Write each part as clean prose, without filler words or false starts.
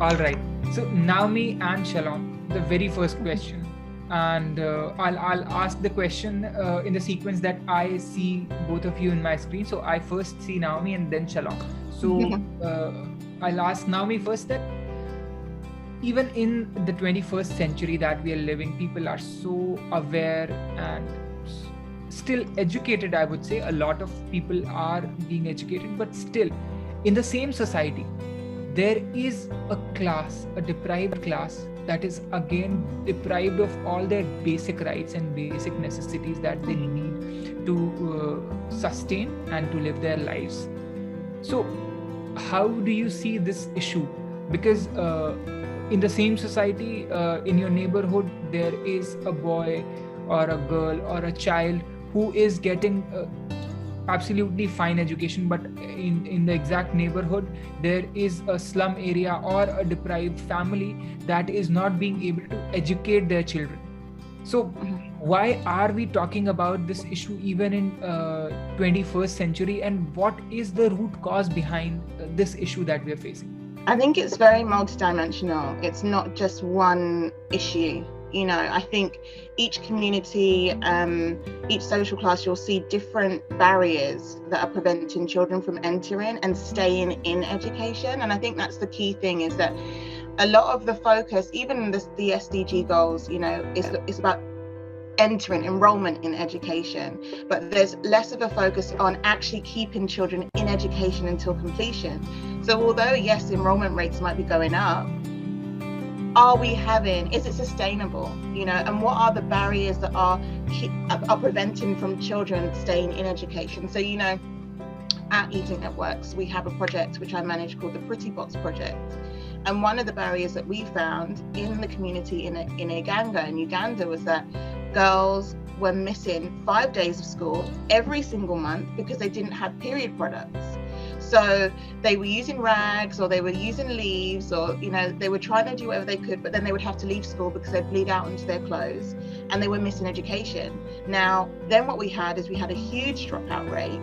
All right. So Naomi and Shalom, the very first question, and I'll ask the question in the sequence that I see both of you in my screen. So I first see Naomi and then Shalom. So I'll ask Naomi first that even in the 21st century that we are living, people are so aware and still educated, I would say. A lot of people are being educated, but still in the same society, there is a class, a deprived class, that is again deprived of all their basic rights and basic necessities that they need to sustain and to live their lives. So how do you see this issue? Because in the same society, in your neighborhood, there is a boy or a girl or a child who is getting absolutely fine education, but in the exact neighborhood, there is a slum area or a deprived family that is not being able to educate their children. So why are we talking about this issue even in 21st century, and what is the root cause behind this issue that we are facing? I think it's very multidimensional. It's not just one issue. You know, I think each community, each social class, you'll see different barriers that are preventing children from entering and staying in education. And I think that's the key thing, is that a lot of the focus, even the SDG goals, you know, is about entering, enrollment in education, but there's less of a focus on actually keeping children in education until completion. So although, yes, enrollment rates might be going up, is it sustainable, you know, and what are the barriers that are preventing from children staying in education? So, you know, at Eating Networks, we have a project which I manage called the Pretty Box Project. And one of the barriers that we found in the community in Uganda was that girls were missing 5 days of school every single month because they didn't have period products. So they were using rags, or they were using leaves, or, you know, they were trying to do whatever they could, but then they would have to leave school because they'd bleed out into their clothes, and they were missing education. Now, then what we had is we had a huge dropout rate.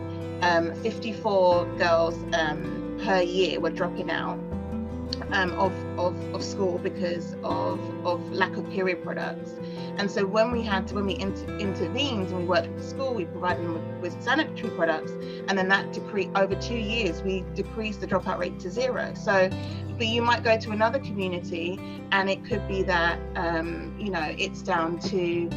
54 girls per year were dropping out of school because of lack of period products. And so when we intervened and we worked with the school, we provided them with sanitary products, and then that over 2 years, we decreased the dropout rate to 0. So, but you might go to another community and it could be that, you know, it's down to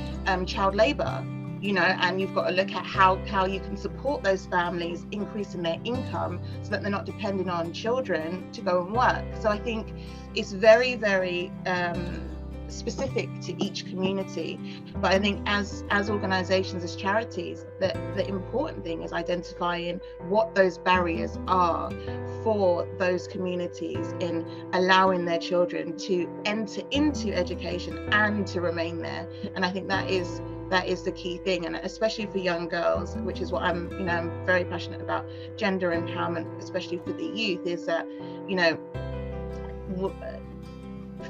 child labor, you know, and you've got to look at how you can support those families, increasing their income so that they're not depending on children to go and work. So I think it's very, very specific to each community. But I think as organizations, as charities, the important thing is identifying what those barriers are for those communities in allowing their children to enter into education and to remain there. And I think that is the key thing, and especially for young girls, which is what I'm very passionate about, gender empowerment, especially for the youth, is that, you know,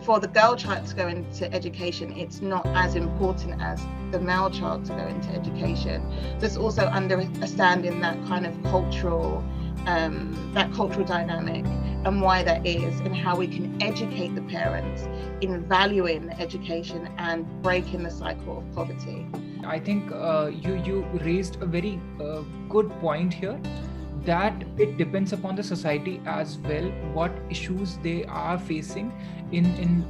for the girl child to go into education, it's not as important as the male child to go into education. So it's also understanding that kind of cultural dynamic and why that is, and how we can educate the parents in valuing education and breaking the cycle of poverty. I think you raised a very good point here, that it depends upon the society as well, what issues they are facing in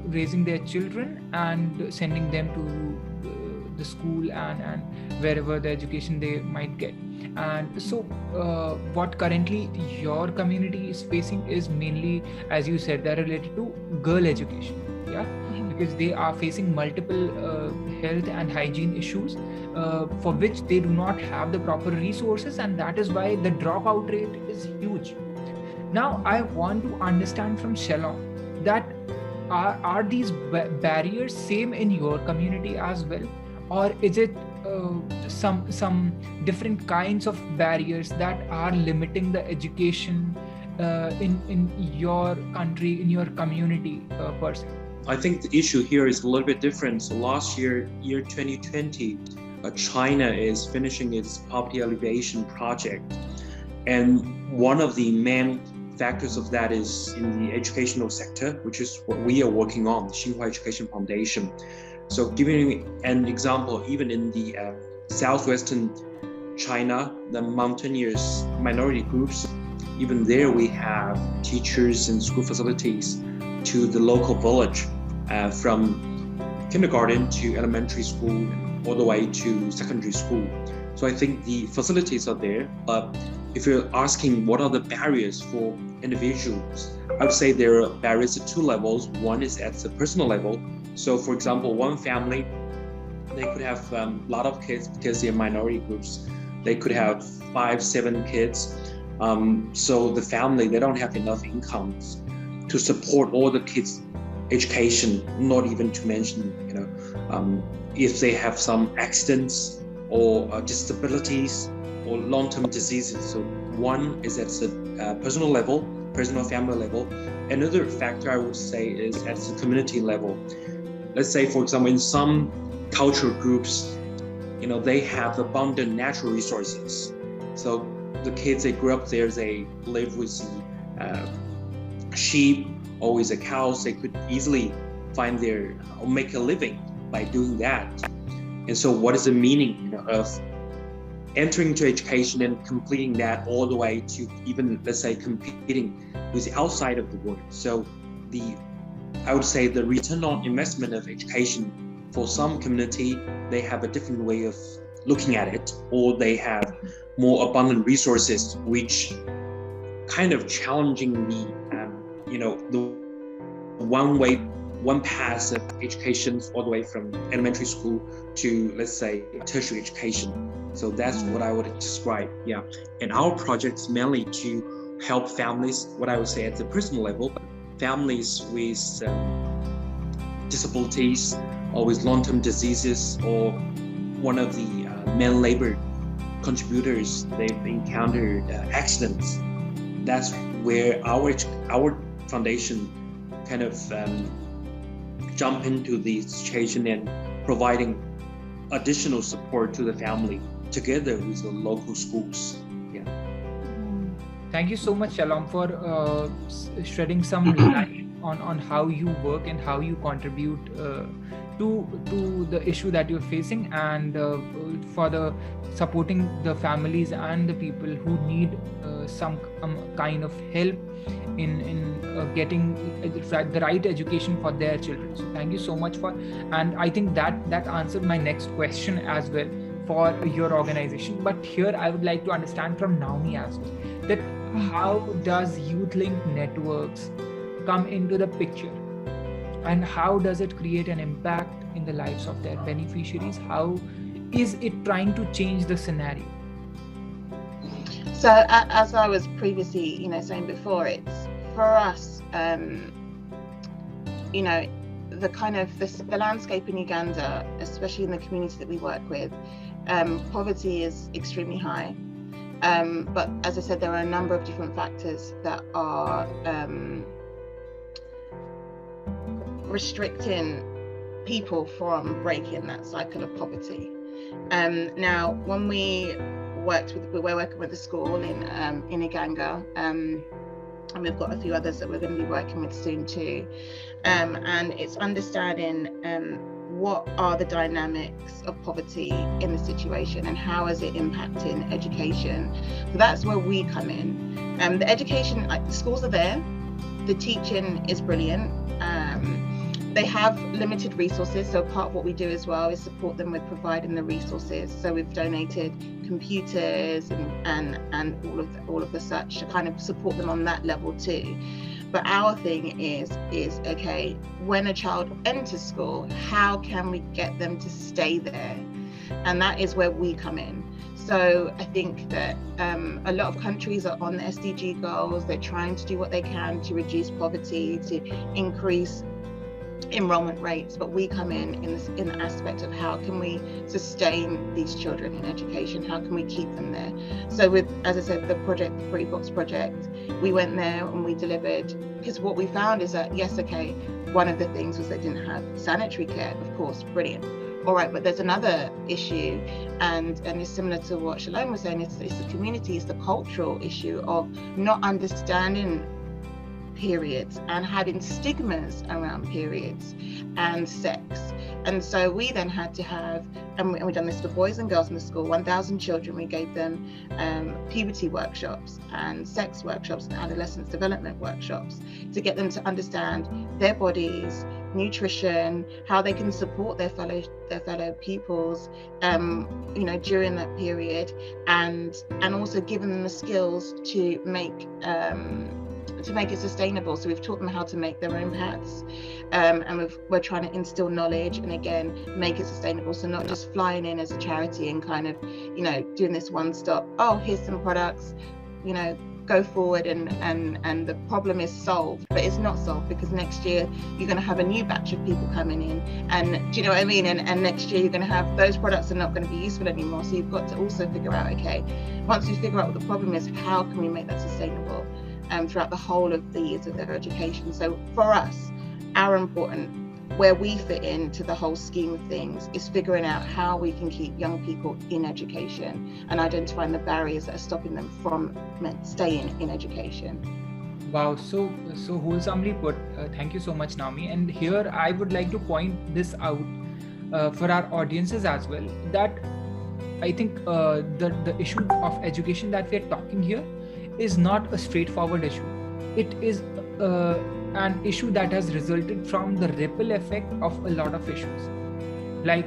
raising their children and sending them to the school and wherever the education they might get. And so what currently your community is facing is mainly, as you said, that related to girl education, yeah, because they are facing multiple health and hygiene issues for which they do not have the proper resources, and that is why the dropout rate is huge. Now I want to understand from Shalom that are these barriers same in your community as well, or is it some different kinds of barriers that are limiting the education in your country, in your community per se? I think the issue here is a little bit different. So last year 2020, China is finishing its poverty alleviation project, and one of the main factors of that is in the educational sector, which is what we are working on, the Xin Hua Education Foundation. So giving an example, even in the southwestern China, the mountainous minority groups, even there we have teachers and school facilities to the local village, from kindergarten to elementary school, all the way to secondary school. So I think the facilities are there, but if you're asking what are the barriers for individuals, I would say there are barriers at two levels. One is at the personal level. So for example, one family, they could have a lot of kids because they're minority groups. They could have 5, 7 kids. So the family, they don't have enough incomes to support all the kids' education, not even to mention, if they have some accidents or disabilities or long-term diseases. So one is at the personal level, personal family level. Another factor I would say is at the community level. Let's say, for example, in some cultural groups, they have abundant natural resources. So the kids, they grew up there, they live with the sheep or with the cows. They could easily find or make a living by doing that. And so what is the meaning of entering into education and completing that all the way to even, let's say, competing with the outside of the world? So I would say the return on investment of education for some community, they have a different way of looking at it, or they have more abundant resources, which kind of challenging the one path of education all the way from elementary school to, let's say, tertiary education. So that's what I would describe. Yeah. And our project is mainly to help families, what I would say at the personal level, families with disabilities or with long-term diseases, or one of the main labor contributors, they've encountered accidents. That's where our foundation kind of jump into the situation and providing additional support to the family together with the local schools. Yeah. Thank you so much, Shalom, for shedding some light on how you work and how you contribute to the issue that you're facing, and for the supporting the families and the people who need some kind of help in getting the right education for their children. So thank you so much and I think that answered my next question as well for your organization. But here I would like to understand from Naomi as well, that how does Youth Link networks come into the picture, and how does it create an impact in the lives of their beneficiaries? How is it trying to change the scenario? So as I was previously, saying before, it's for us, the landscape in Uganda, especially in the community that we work with, poverty is extremely high. But as I said, there are a number of different factors that are restricting people from breaking that cycle of poverty. Now, when we're working with a school in Iganga, and we've got a few others that we're going to be working with soon too, and it's understanding what are the dynamics of poverty in the situation and how is it impacting education. So that's where we come in. The education, the schools are there, the teaching is brilliant. They have limited resources, so part of what we do as well is support them with providing the resources. So we've donated computers and all of the such to kind of support them on that level too. But our thing is okay, when a child enters school, how can we get them to stay there? And that is where we come in. So I think that a lot of countries are on the SDG goals. They're trying to do what they can to reduce poverty, to increase enrollment rates, but we come in the aspect of how can we sustain these children in education, how can we keep them there. So with, as I said, the Free Box project, we went there and we delivered, because what we found is that, yes, okay, one of the things was they didn't have sanitary care, of course, brilliant, all right, but there's another issue, and it's similar to what Shalom was saying. It's the community, it's the cultural issue of not understanding periods and having stigmas around periods and sex. And so we then had to have, and we've done this for boys and girls in the school, 1,000 children, we gave them puberty workshops and sex workshops and adolescence development workshops to get them to understand their bodies, nutrition, how they can support their fellow pupils, you know, during that period, and also giving them the skills to make it sustainable. So we've taught them how to make their own pads, and we're trying to instill knowledge and again make it sustainable. So not just flying in as a charity and kind of, you know, doing this one stop, oh, here's some products, you know, go forward and the problem is solved, but it's not solved, because next year you're going to have a new batch of people coming in, and do you know what I mean, and next year you're going to have those products are not going to be useful anymore. So you've got to also figure out, okay, once you figure out what the problem is, how can we make that sustainable throughout the whole of the years of their education. So for us, where we fit into the whole scheme of things is figuring out how we can keep young people in education and identifying the barriers that are stopping them from staying in education. Wow, so wholesomely put. Thank you so much, Naomi. And here I would like to point this out for our audiences as well, that I think the issue of education that we're talking here is not a straightforward issue. It is an issue that has resulted from the ripple effect of a lot of issues. Like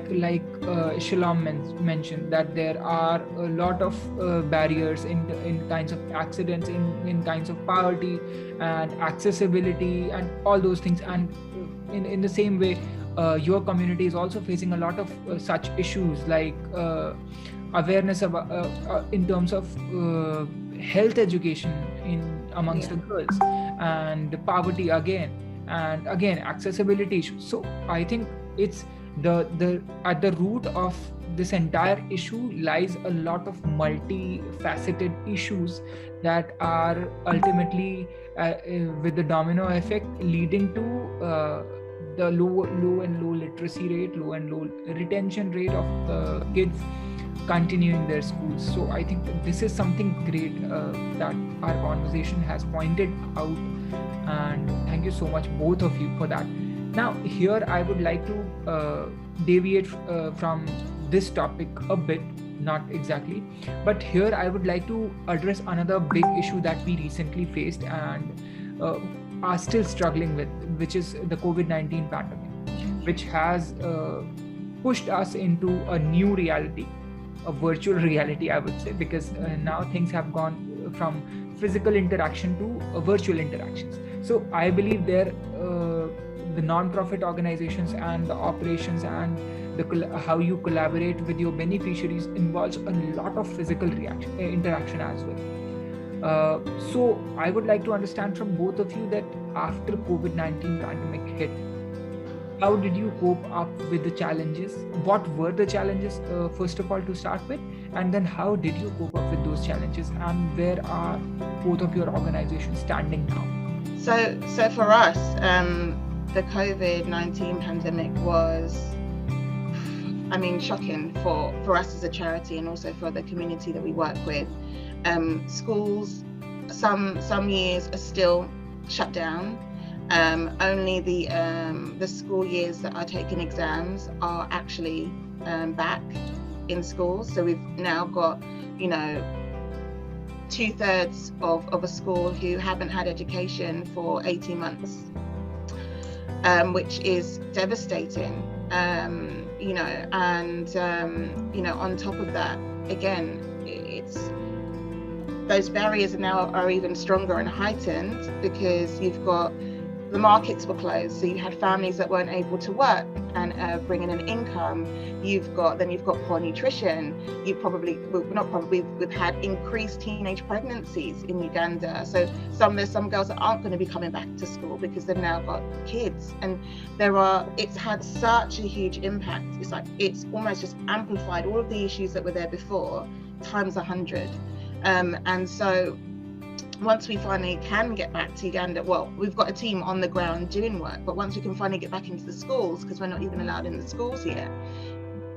Shalom mentioned, that there are a lot of barriers in kinds of accidents, in kinds of poverty and accessibility and all those things. And in the same way, your community is also facing a lot of such issues, like awareness in terms of health education amongst the girls, and poverty again, and again accessibility issues. So I think it's the at the root of this entire issue lies a lot of multifaceted issues that are ultimately with the domino effect leading to the low literacy rate, low retention rate of kids continuing their schools. So I think this is something great that our conversation has pointed out, and thank you so much, both of you, for that. Now here I would like to deviate from this topic a bit, not exactly, but here I would like to address another big issue that we recently faced and are still struggling with, which is the COVID-19 pandemic, which has pushed us into a new reality, a virtual reality, I would say, because now things have gone from physical interaction to virtual interactions. So I believe the non-profit organizations and the operations and how you collaborate with your beneficiaries involves a lot of physical interaction as well. So I would like to understand from both of you that after COVID-19 pandemic hit, how did you cope up with the challenges? What were the challenges, first of all, to start with? And then how did you cope up with those challenges? And where are both of your organizations standing now? So for us, the COVID-19 pandemic was, I mean, shocking for us as a charity and also for the community that we work with. Schools, some years are still shut down. Only the school years that are taking exams are actually back in schools. So we've now got, 2/3 of a school who haven't had education for 18 months, which is devastating. On top of that, again, it's those barriers are even stronger and heightened because you've got the markets were closed, so you had families that weren't able to work and bring in an income. You've got poor nutrition. We've had increased teenage pregnancies in Uganda. So there's some girls that aren't going to be coming back to school because they've now got kids, and it's had such a huge impact. It's like it's almost just amplified all of the issues that were there before times 100. And so once we finally can get back to Uganda, well, we've got a team on the ground doing work, but once we can finally get back into the schools, because we're not even allowed in the schools yet,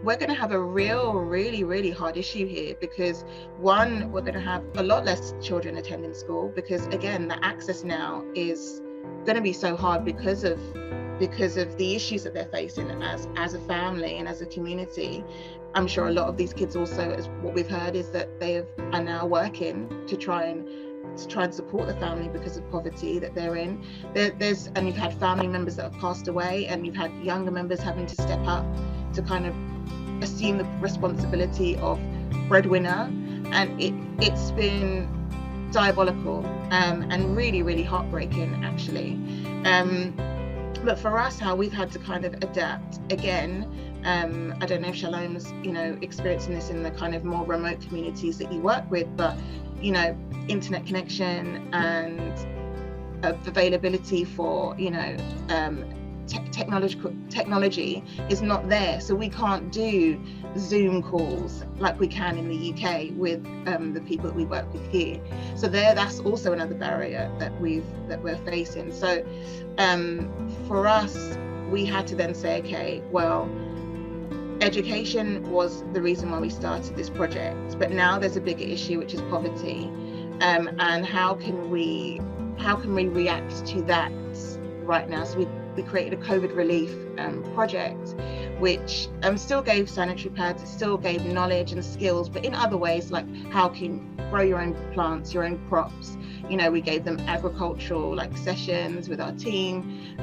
we're going to have a really hard issue here, because one, we're going to have a lot less children attending school, because again, the access now is going to be so hard because of the issues that they're facing as a family and as a community. I'm sure a lot of these kids also, as what we've heard, is that are now working to try and support the family because of poverty that they're in. And you've had family members that have passed away, and you've had younger members having to step up to kind of assume the responsibility of breadwinner, and it's been diabolical and really heartbreaking, actually. But for us, how we've had to kind of adapt again, I don't know if Shalom's, experiencing this in the kind of more remote communities that you work with, but, internet connection and availability for, technology is not there. So we can't do Zoom calls like we can in the UK with the people that we work with here. So that's also another barrier that we're facing. So for us, we had to then say, okay, well, education was the reason why we started this project, but now there's a bigger issue, which is poverty, and how can we react to that right now? So we created a COVID relief project, which still gave sanitary pads, it still gave knowledge and skills, but in other ways, like how can you grow your own plants, your own crops. We gave them agricultural sessions with our team.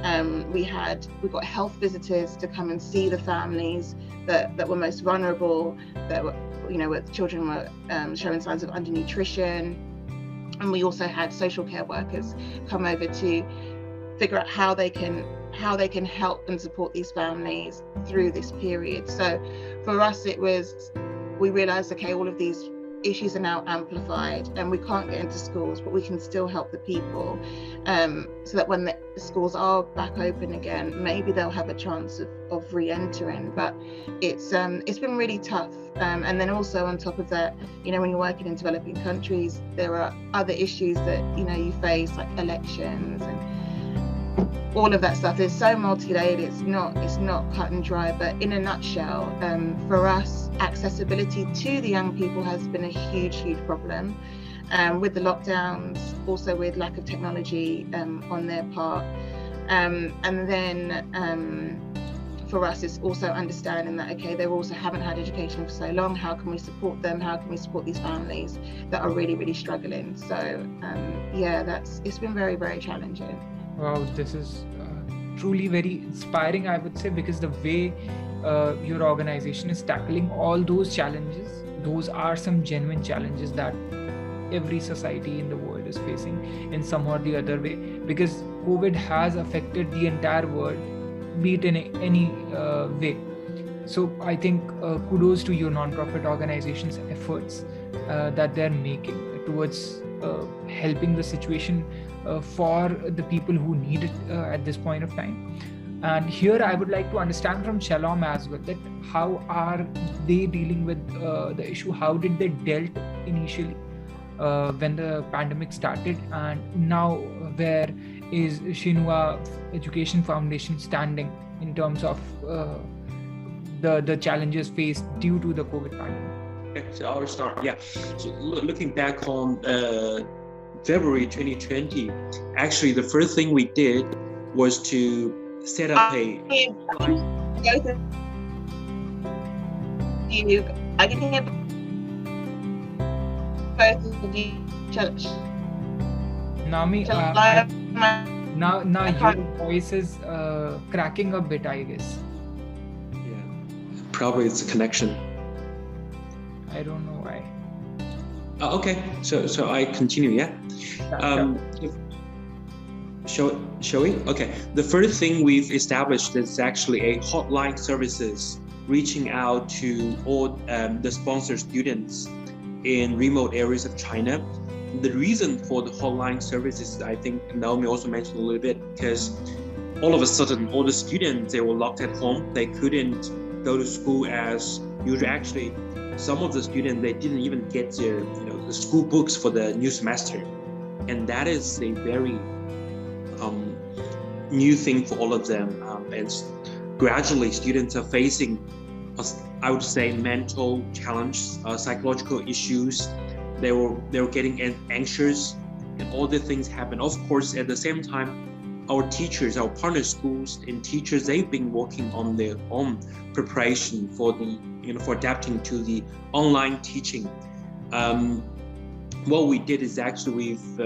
We got health visitors to come and see the families that were most vulnerable, that were, where the children were showing signs of undernutrition. And we also had social care workers come over to figure out how they can help and support these families through this period. So for us, we realized, okay, all of these issues are now amplified and we can't get into schools, but we can still help the people, so that when the schools are back open again, maybe they'll have a chance of re-entering. But it's been really tough, and then also on top of that, when you're working in developing countries, there are other issues that you face, like elections and all of that stuff. Is so multi-layered. It's not cut and dry. But in a nutshell, for us, accessibility to the young people has been a huge problem, with the lockdowns, also with lack of technology on their part, and then for us, it's also understanding that, okay, they also haven't had education for so long. How can we support them? How can we support these families that are really struggling? So it's been very challenging. Wow, this is truly very inspiring, I would say, because the way your organization is tackling all those challenges, those are some genuine challenges that every society in the world is facing in some or the other way, because COVID has affected the entire world, be it in any way. So I think kudos to your non-profit organization's efforts that they're making towards helping the situation for the people who need it at this point of time. And here I would like to understand from Shalom as well, that how are they dealing with the issue? How did they dealt initially when the pandemic started, and now where is Xin Hua Education Foundation standing in terms of the challenges faced due to the COVID pandemic? Okay, so I'll start. Yeah. So looking back on February 2020, actually the first thing we did was to set up I can hear both of you. Naomi, now your voice is cracking a bit, I guess. Yeah, probably it's a connection. I don't know why. Okay, so I continue, yeah? Shall we? Okay, the first thing we've established is actually a hotline services reaching out to all the sponsored students in remote areas of China. The reason for the hotline services, I think Naomi also mentioned a little bit, because all of a sudden, all the students, they were locked at home. They couldn't go to school as usual. Actually, some of the students, they didn't even get their, the school books for the new semester. And that is a very new thing for all of them. And gradually, students are facing I would say, mental challenges, psychological issues. They were getting anxious, and all the things happen. Of course, at the same time, our teachers, our partner schools and teachers, they've been working on their own preparation for for adapting to the online teaching. What we did is actually we've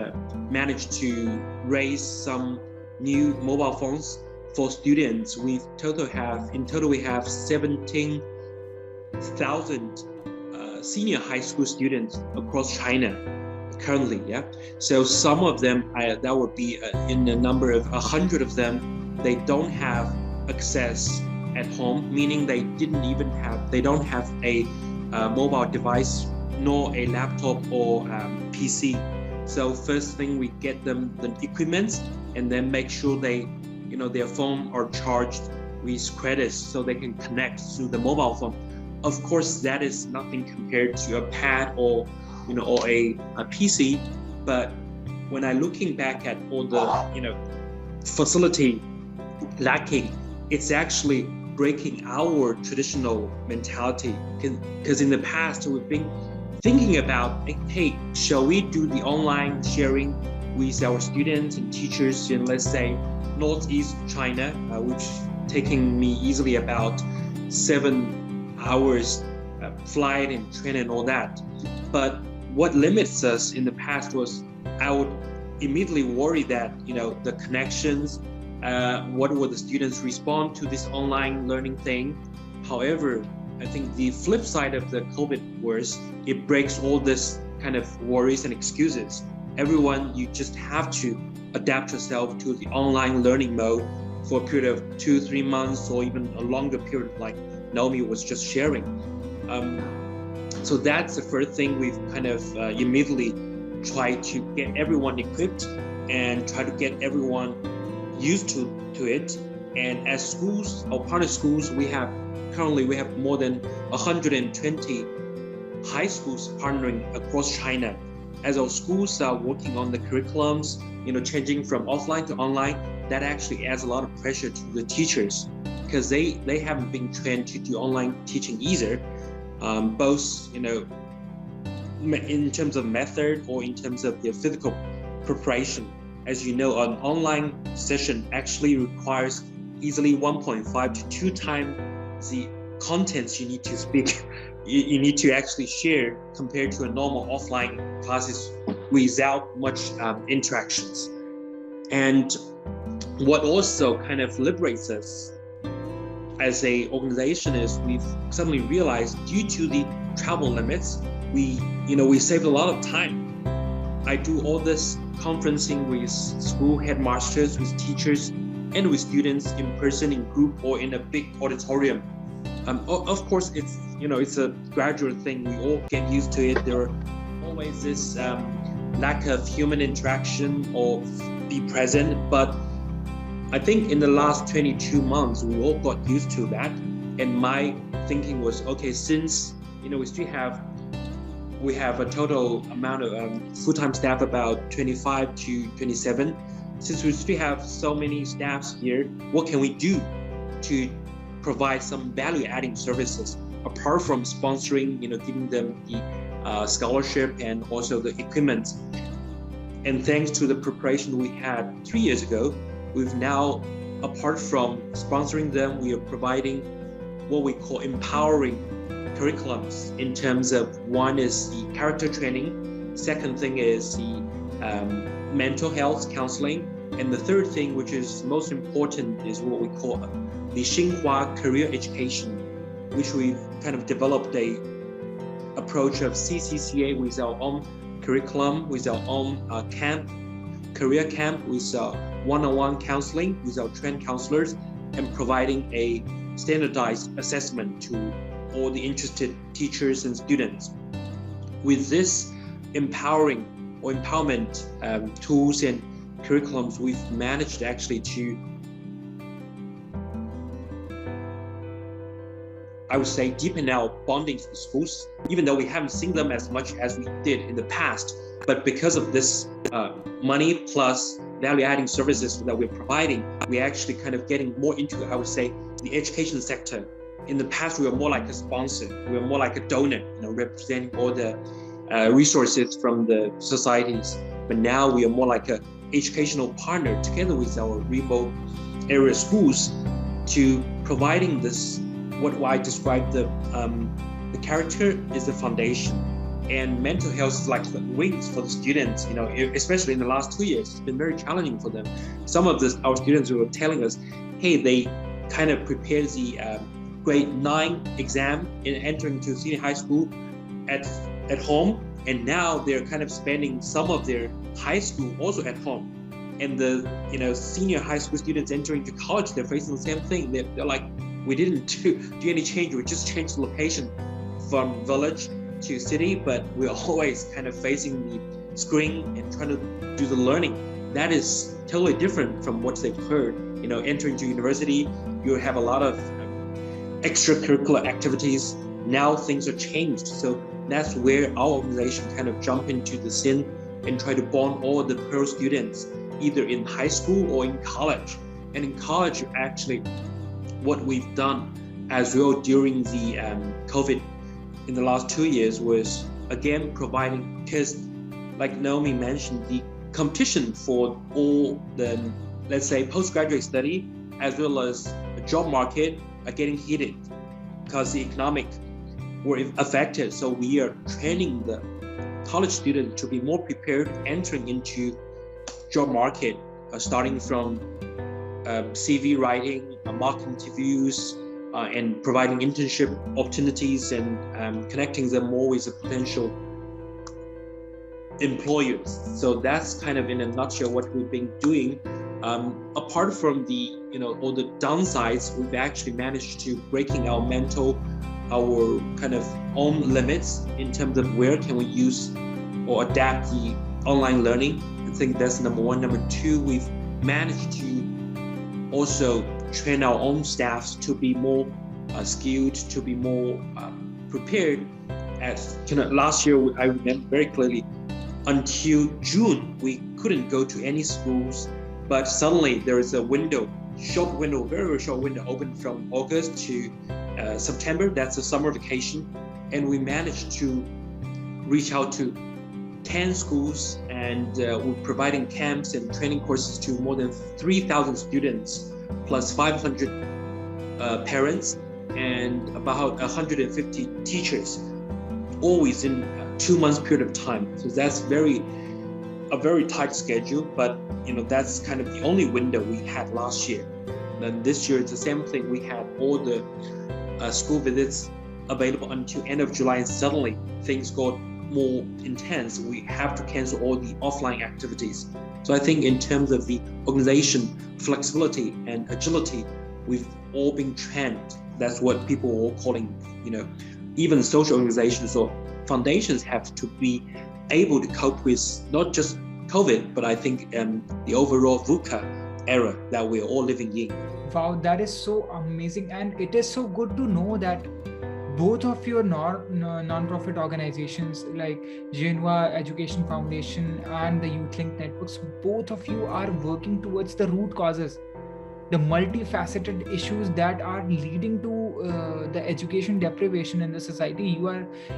managed to raise some new mobile phones for students. In total we have 17,000 senior high school students across China currently. Yeah, so some of them, that would be in the number of 100 of them, they don't have access at home, meaning they don't have a mobile device nor a laptop or PC. So first thing, we get them the equipment and then make sure their phone are charged with credits so they can connect through the mobile phone. Of course, that is nothing compared to a pad or a PC. But when I looking back at all the facility lacking, it's actually breaking our traditional mentality. Because in the past we've been thinking about, hey, shall we do the online sharing with our students and teachers in, let's say, Northeast China, which taking me easily about 7 hours flight and train and all that. But what limits us in the past was I would immediately worry that the connections, what will the students respond to this online learning thing. However, I think the flip side of the COVID was it breaks all this kind of worries and excuses. Everyone, you just have to adapt yourself to the online learning mode for a period of 2-3 months or even a longer period, like Naomi was just sharing. So that's the first thing we've kind of immediately tried to get everyone equipped and try to get everyone used to it. And as schools, our partner schools, currently we have more than 120 high schools partnering across China. As our schools are working on the curriculums, changing from offline to online, that actually adds a lot of pressure to the teachers because they haven't been trained to do online teaching either, both in terms of method or in terms of their physical preparation. As you know, an online session actually requires easily 1.5 to 2 times the contents you need to speak, you need to actually share compared to a normal offline classes without much interactions. And what also kind of liberates us as a organization is we've suddenly realized due to the travel limits, we saved a lot of time. I do all this conferencing with school headmasters, with teachers, and with students in person, in group, or in a big auditorium. Of course, it's a gradual thing. We all get used to it. There are always this lack of human interaction or be present. But I think in the last 22 months, we all got used to that. And my thinking was, okay, since we have a total amount of full-time staff about 25 to 27. Since we still have so many staffs here, what can we do to provide some value-adding services apart from sponsoring, giving them the scholarship and also the equipment? And thanks to the preparation we had 3 years ago, we've now, apart from sponsoring them, we are providing what we call empowering curriculums in terms of, one is the character training, second thing is the mental health counseling, and the third thing, which is most important, is what we call the Xin Hua career education, which we've kind of developed a approach of CCCA with our own curriculum, with our own career camp, with one-on-one counseling with our trained counselors, and providing a standardized assessment to all the interested teachers and students. With this empowerment tools and curriculums, we've managed actually to, I would say, deepen our bonding with schools, even though we haven't seen them as much as we did in the past. But because of this money plus value-adding services that we're providing, we're actually kind of getting more into, I would say, the education sector. in the past, we were more like a sponsor. We were more like a donor, representing all the resources from the societies. But now we are more like an educational partner together with our remote area schools to providing this, what I describe the character is the foundation. And mental health is like the wings for the students, especially in the last 2 years. It's been very challenging for them. Some of our students were telling us, hey, they kind of prepared the grade 9 exam in entering to senior high school at home. And now they're kind of spending some of their high school also at home. And the senior high school students entering to college, they're facing the same thing. They're like, we didn't do any change. We just changed the location from village to city, but we're always kind of facing the screen and trying to do the learning. That is totally different from what they've heard. Entering to university, you have a lot of extracurricular activities. Now things are changed. So that's where our organization kind of jump into the scene and try to bond all the Pearl students, either in high school or in college. And in college, actually, what we've done as well during the COVID in the last 2 years was, again, providing, because like Naomi mentioned, the competition for all the, let's say, postgraduate study as well as the job market are getting heated because the economic were affected. So we are training the college students to be more prepared entering into job market, starting from CV writing, mock interviews, and providing internship opportunities and connecting them more with the potential employers. So that's kind of in a nutshell what we've been doing. Apart from the all the downsides, we've actually managed to breaking our our kind of own limits in terms of where can we use or adapt the online learning. I think that's number one. Number two, we've managed to also train our own staffs to be more skilled, to be more prepared. Last year, I remember very clearly, until June, we couldn't go to any schools, but suddenly there is a short window, very, very short window open from August to September. That's a summer vacation. And we managed to reach out to 10 schools, and we're providing camps and training courses to more than 3,000 students, plus 500 parents and about 150 teachers, all within a 2 months period of time. So that's a very tight schedule, but that's kind of the only window we had last year. Then this year it's the same thing. We had all the school visits available until end of July, and suddenly things got more intense. We have to cancel all the offline activities. So I think in terms of the organization flexibility and agility, we've all been trained. That's what people are all calling, even social organizations or foundations have to be able to cope with not just COVID, but I think the overall VUCA era that we're all living in. Wow, that is so amazing. And it is so good to know that both of your non-profit organizations like Xin Hua Education Foundation and the Youth Link Networks, both of you are working towards the root causes, the multifaceted issues that are leading to the education deprivation in the society.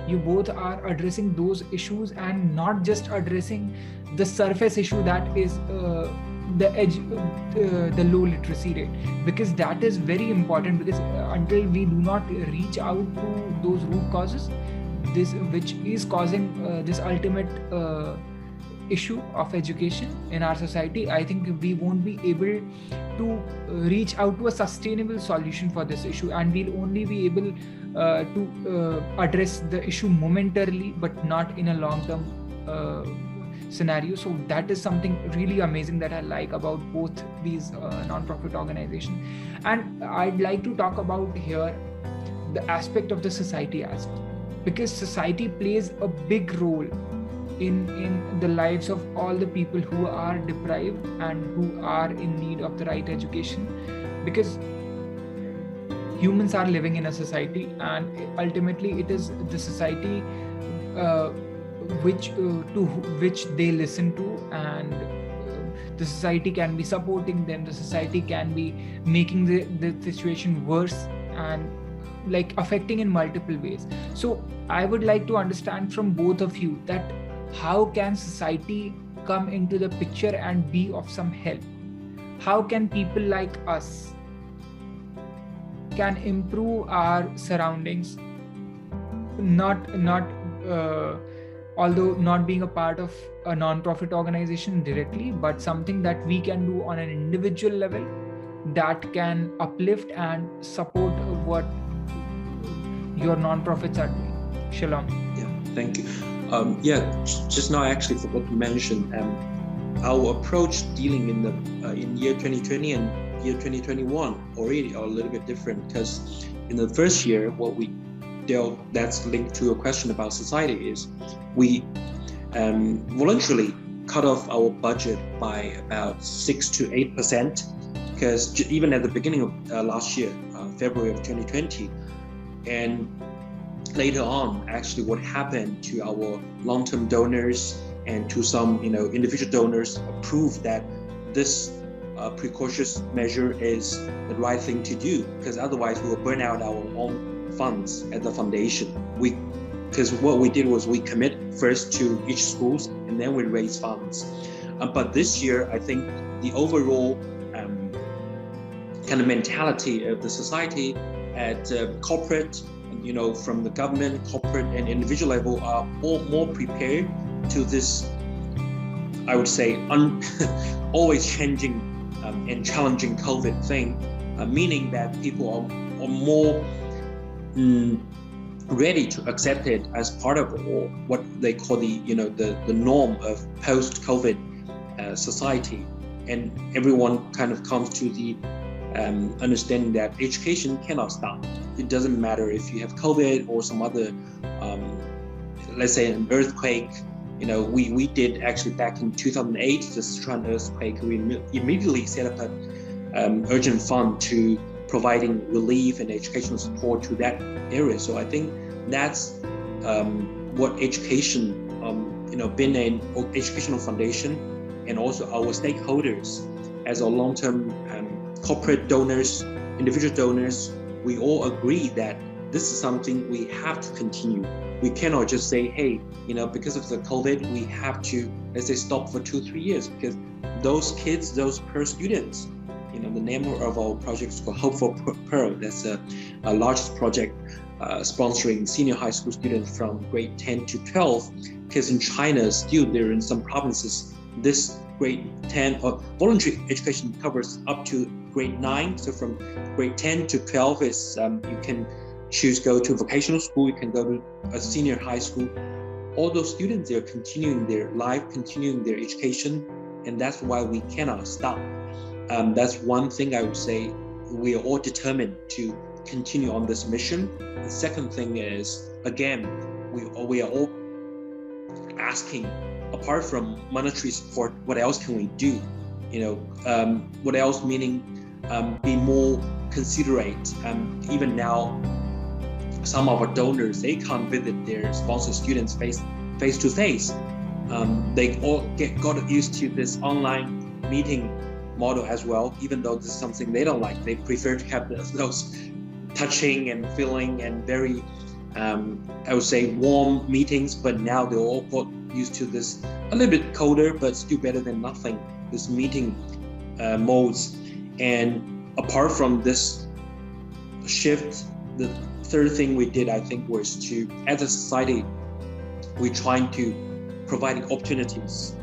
You both are addressing those issues and not just addressing the surface issue that is the low literacy rate, because that is very important, because until we do not reach out to those root causes, this which is causing this ultimate issue of education in our society, I think we won't be able to reach out to a sustainable solution for this issue, and we'll only be able to address the issue momentarily but not in a long-term scenario. So that is something really amazing that I like about both these non-profit organizations. And I'd like to talk about here the aspect of the society aspect, because society plays a big role in the lives of all the people who are deprived and who are in need of the right education, because humans are living in a society, and ultimately it is the society which they listen to, and the society can be supporting them, the society can be making the situation worse, and like affecting in multiple ways. So I would like to understand from both of you that how can society come into the picture and be of some help? How can people like us can improve our surroundings, although not being a part of a non-profit organization directly, but something that we can do on an individual level that can uplift and support what your non-profits are doing? Shalom. Yeah, thank you. Just now I actually forgot to mention our approach dealing in year 2020 and year 2021 already are a little bit different, because in the first year, what we dealt, that's linked to a question about society, is we voluntarily cut off our budget by about 6 to 8%, because even at the beginning of last year, February of 2020, and later on, actually what happened to our long-term donors and to some individual donors approved that this precautious measure is the right thing to do, because otherwise we will burn out our own funds at the foundation. Because what we did was we commit first to each schools and then we raise funds. But this year, I think the overall kind of mentality of the society at corporate, from the government, corporate, and individual level are all more prepared to this, I would say, always changing and challenging COVID thing, meaning that people are more ready to accept it as part of what they call the norm of post-COVID society, and everyone kind of comes to the understanding that education cannot stop. It doesn't matter if you have COVID or some other, let's say an earthquake. We did actually back in 2008, the Sichuan earthquake, we immediately set up an urgent fund to providing relief and educational support to that area. So I think that's what education, being an educational foundation, and also our stakeholders as our long-term corporate donors, individual donors, we all agree that this is something we have to continue. We cannot just say, hey, because of the COVID, we have to, let's say, stop for 2-3 years, because those kids, those per students, the name of our project is called Hope for Pearl. That's a largest project sponsoring senior high school students from grade 10 to 12, because in China, still there in some provinces, this grade 10 voluntary education covers up to grade 9. So from grade 10 to 12 is you can choose go to vocational school, you can go to a senior high school. All those students, they're continuing their life, continuing their education, and that's why we cannot stop. That's one thing I would say we are all determined to continue on this mission. The second thing is, again, we are all asking, apart from monetary support, what else can we do? What else, meaning be more considerate. Even now, some of our donors, they can't visit their sponsor students face to face. They all got used to this online meeting model as well, even though this is something they don't like. They prefer to have those touching and feeling and very, I would say, warm meetings, but now they all got used to this a little bit colder, but still better than nothing, this meeting modes. And apart from this shift, the third thing we did, I think, was to, as a society, we're trying to provide opportunities.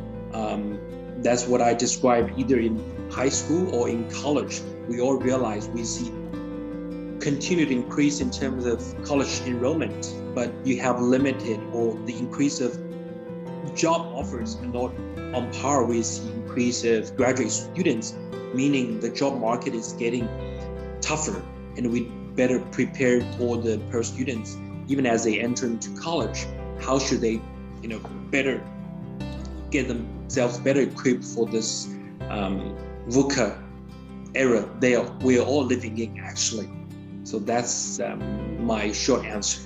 That's what I described either in high school or in college. We all realize we see continued increase in terms of college enrollment, but you have limited, or the increase of job offers are not on par with the increase of graduate students, meaning the job market is getting tougher, and we better prepare all the per students, even as they enter into college. How should they, better get themselves better equipped for this VUCA era we are all living in, actually. So that's my short answer.